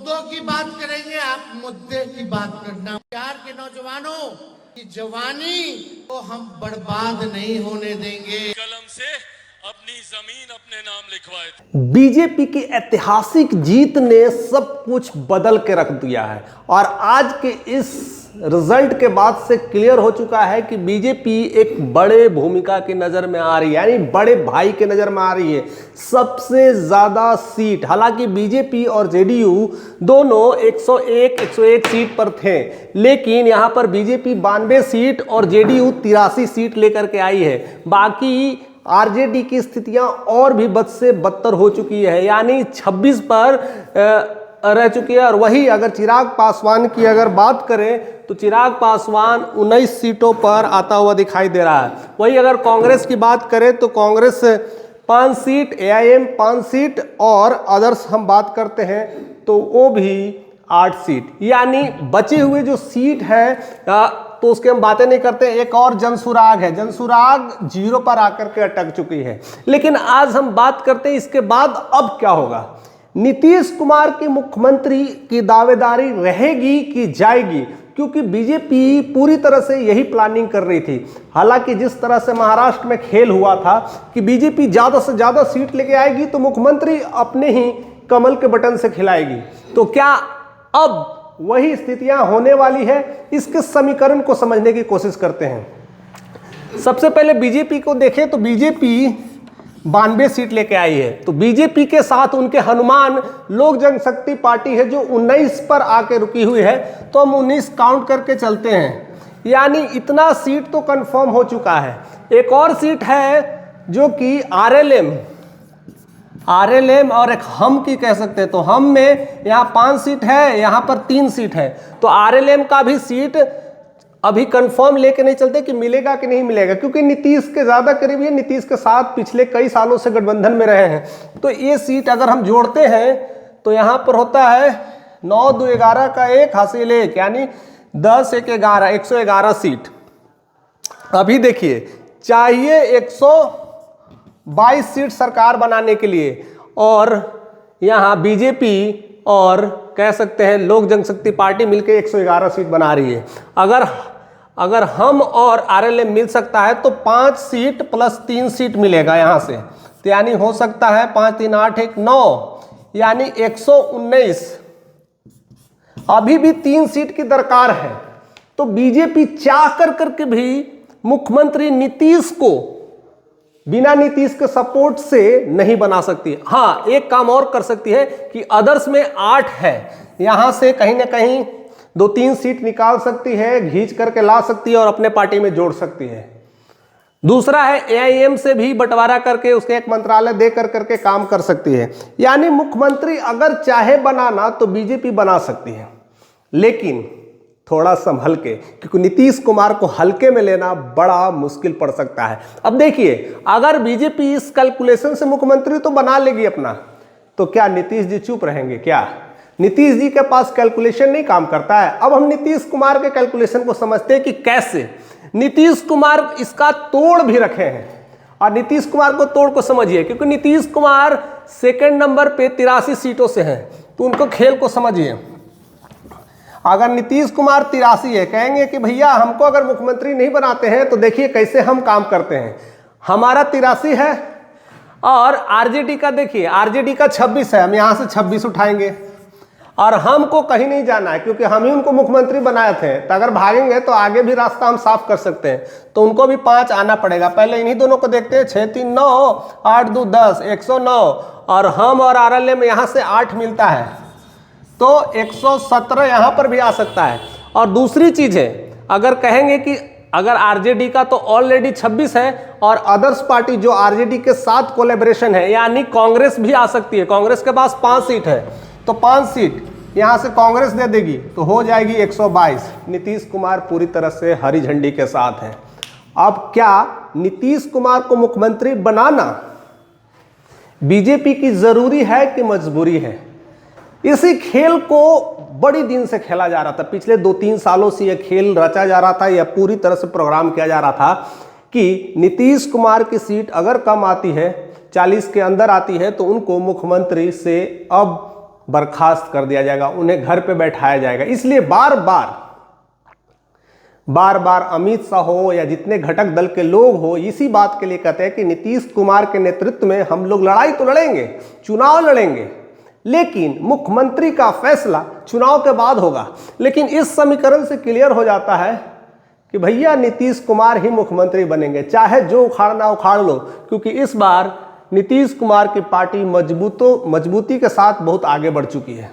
मुद्दों की बात करेंगे, आप मुद्दे की बात करना। बिहार के नौजवानों की जवानी को हम बर्बाद नहीं होने देंगे। कलम से अपनी जमीन अपने नाम लिखवाए। बीजेपी की ऐतिहासिक जीत ने सब कुछ बदल के रख दिया है और आज के इस रिजल्ट के बाद से क्लियर हो चुका है कि बीजेपी एक बड़े भूमिका की नजर में आ रही है, यानी बड़े भाई के नजर में आ रही है। सबसे ज्यादा सीट, हालांकि बीजेपी और जेडीयू दोनों 101 सीट पर थे, लेकिन यहां पर बीजेपी 92 सीट और जेडीयू 83 सीट लेकर के आई है। बाकी आरजेडी की स्थितियां और भी बद से बदतर हो चुकी है, यानी 26 पर रह चुकी है। और वही अगर चिराग पासवान की अगर बात करें तो चिराग पासवान 19 सीटों पर आता हुआ दिखाई दे रहा है। वही अगर कांग्रेस की बात करें तो कांग्रेस 5 सीट, एआईएम 5 सीट और अदर्स हम बात करते हैं तो वो भी 8 सीट, यानी बचे हुए जो सीट है तो उसके हम बातें नहीं करते। एक और जनसुराग है, जनसुराग 0 पर आकर के अटक चुकी है। लेकिन आज हम बात करते हैं इसके बाद अब क्या होगा। नीतीश कुमार की मुख्यमंत्री की दावेदारी रहेगी कि जाएगी, क्योंकि बीजेपी पूरी तरह से यही प्लानिंग कर रही थी। हालांकि जिस तरह से महाराष्ट्र में खेल हुआ था कि बीजेपी ज्यादा से ज्यादा सीट लेके आएगी तो मुख्यमंत्री अपने ही कमल के बटन से खिलाएगी, तो क्या अब वही स्थितियां होने वाली है? इसके समीकरण को समझने की कोशिश करते हैं। सबसे पहले बीजेपी को देखें तो बीजेपी 92 सीट लेके आई है, तो बीजेपी के साथ उनके हनुमान लोक जनशक्ति पार्टी है जो 19 पर आके रुकी हुई है, तो हम 19 काउंट करके चलते हैं, यानी इतना सीट तो कंफर्म हो चुका है। एक और सीट है जो कि आरएलएम और एक हम की कह सकते हैं, तो हम में यहाँ 5 सीट है, यहाँ पर 3 सीट है, तो आरएलएम का भी सीट अभी कंफर्म लेके नहीं चलते कि मिलेगा कि नहीं मिलेगा, क्योंकि नीतीश के ज्यादा करीब है, नीतीश के साथ पिछले कई सालों से गठबंधन में रहे हैं। तो ये सीट अगर हम जोड़ते हैं तो यहाँ पर होता है 9 2 11 का 1 हासिल 1, यानी 10 1 11 111 सीट। अभी देखिए चाहिए 122 सीट सरकार बनाने के लिए, और यहाँ बीजेपी और कह सकते हैं लोक जनशक्ति पार्टी मिलकर 111 सीट बना रही है। अगर हम और आरएलएम मिल सकता है तो 5 सीट प्लस 3 सीट मिलेगा यहाँ से, तो यानी हो सकता है 5 3 8 1 9, यानी 119। अभी भी 3 सीट की दरकार है, तो बीजेपी चाह कर करके भी मुख्यमंत्री नीतीश को बिना नीतीश के सपोर्ट से नहीं बना सकती। हाँ, एक काम और कर सकती है कि अदर्स में 8 है, यहां से कहीं ना कहीं 2-3 सीट निकाल सकती है, घींच करके ला सकती है और अपने पार्टी में जोड़ सकती है। दूसरा है एआईएम से भी बंटवारा करके उसके एक मंत्रालय दे करके काम कर सकती है। यानी मुख्यमंत्री अगर चाहे बनाना तो बीजेपी बना सकती है, लेकिन थोड़ा संभल के, क्योंकि नीतीश कुमार को हल्के में लेना बड़ा मुश्किल पड़ सकता है। अब देखिए, अगर बीजेपी इस कैलकुलेशन से मुख्यमंत्री तो बना लेगी अपना, तो क्या नीतीश जी चुप रहेंगे? क्या नीतीश जी के पास कैलकुलेशन नहीं काम करता है? अब हम नीतीश कुमार के कैलकुलेशन को समझते हैं कि कैसे नीतीश कुमार इसका तोड़ भी रखे हैं, और नीतीश कुमार को तोड़ को समझिए, क्योंकि नीतीश कुमार सेकंड नंबर पे 83 सीटों से हैं, तो उनको खेल को समझिए। अगर नीतीश कुमार 83 है, कहेंगे कि भैया हमको अगर मुख्यमंत्री नहीं बनाते हैं तो देखिए कैसे हम काम करते हैं। हमारा 83 है और आरजेडी का देखिए, आरजेडी का 26 है, हम यहाँ से 26 उठाएंगे, और हमको कहीं नहीं जाना है क्योंकि हम ही उनको मुख्यमंत्री बनाए थे। तो अगर भागेंगे तो आगे भी रास्ता हम साफ कर सकते हैं, तो उनको भी 5 आना पड़ेगा। पहले इन्हीं दोनों को देखते हैं, 6 3 9 8 2 10 109, और हम और आरएलएम यहाँ से 8 मिलता है, तो 117 यहाँ पर भी आ सकता है। और दूसरी चीज है, अगर कहेंगे कि अगर आरजेडी का तो ऑलरेडी 26 है, और अदर्स पार्टी जो आरजेडी के साथ कोलैबोरेशन है, यानी कांग्रेस भी आ सकती है, कांग्रेस के पास 5 सीट है, तो 5 सीट यहाँ से कांग्रेस दे देगी, तो हो जाएगी 122। नीतीश कुमार पूरी तरह से हरी झंडी के साथ है। अब क्या नीतीश कुमार को मुख्यमंत्री बनाना बीजेपी की जरूरी है कि मजबूरी है? इसी खेल को बड़ी दिन से खेला जा रहा था, पिछले 2-3 सालों से यह खेल रचा जा रहा था, यह पूरी तरह से प्रोग्राम किया जा रहा था कि नीतीश कुमार की सीट अगर कम आती है, 40 के अंदर आती है, तो उनको मुख्यमंत्री से अब बर्खास्त कर दिया जाएगा, उन्हें घर पे बैठाया जाएगा। इसलिए बार बार अमित शाह हो या जितने घटक दल के लोग हो इसी बात के लिए कहते हैं कि नीतीश कुमार के नेतृत्व में हम लोग लड़ाई तो लड़ेंगे, चुनाव लड़ेंगे, लेकिन मुख्यमंत्री का फैसला चुनाव के बाद होगा। लेकिन इस समीकरण से क्लियर हो जाता है कि भैया नीतीश कुमार ही मुख्यमंत्री बनेंगे, चाहे जो उखाड़ना उखाड़ लो, क्योंकि इस बार नीतीश कुमार की पार्टी मजबूती के साथ बहुत आगे बढ़ चुकी है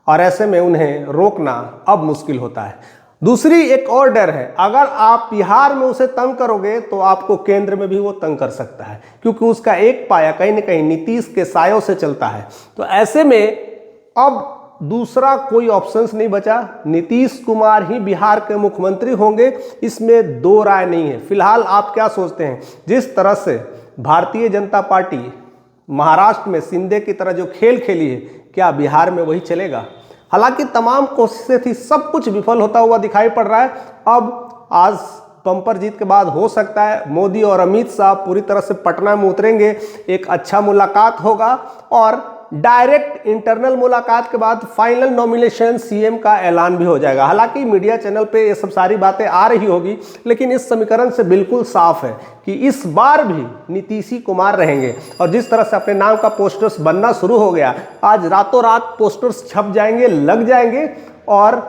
और ऐसे में उन्हें रोकना अब मुश्किल होता है। दूसरी एक और डर है, अगर आप बिहार में उसे तंग करोगे तो आपको केंद्र में भी वो तंग कर सकता है, क्योंकि उसका एक पाया कहीं ना कहीं नीतीश के सायों से चलता है। तो ऐसे में अब दूसरा कोई ऑप्शंस नहीं बचा, नीतीश कुमार ही बिहार के मुख्यमंत्री होंगे, इसमें दो राय नहीं है। फिलहाल आप क्या सोचते हैं? जिस तरह से भारतीय जनता पार्टी महाराष्ट्र में शिंदे की तरह जो खेल खेली है, क्या बिहार में वही चलेगा? हालांकि तमाम कोशिशें थी, सब कुछ विफल होता हुआ दिखाई पड़ रहा है। अब आज बम्पर जीत के बाद हो सकता है मोदी और अमित शाह पूरी तरह से पटना में उतरेंगे, एक अच्छा मुलाकात होगा और डायरेक्ट इंटरनल मुलाकात के बाद फाइनल नॉमिनेशन सीएम का ऐलान भी हो जाएगा। हालांकि मीडिया चैनल पे ये सब सारी बातें आ रही होगी, लेकिन इस समीकरण से बिल्कुल साफ है कि इस बार भी नीतीश कुमार रहेंगे। और जिस तरह से अपने नाम का पोस्टर्स बनना शुरू हो गया, आज रातों रात पोस्टर्स छप जाएंगे, लग जाएंगे और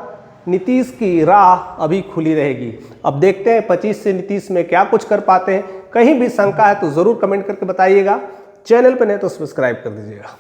नीतीश की राह अभी खुली रहेगी। अब देखते हैं 25 से नीतीश में क्या कुछ कर पाते हैं। कहीं भी शंका है तो ज़रूर कमेंट करके बताइएगा। चैनल पर नहीं तो सब्सक्राइब कर दीजिएगा।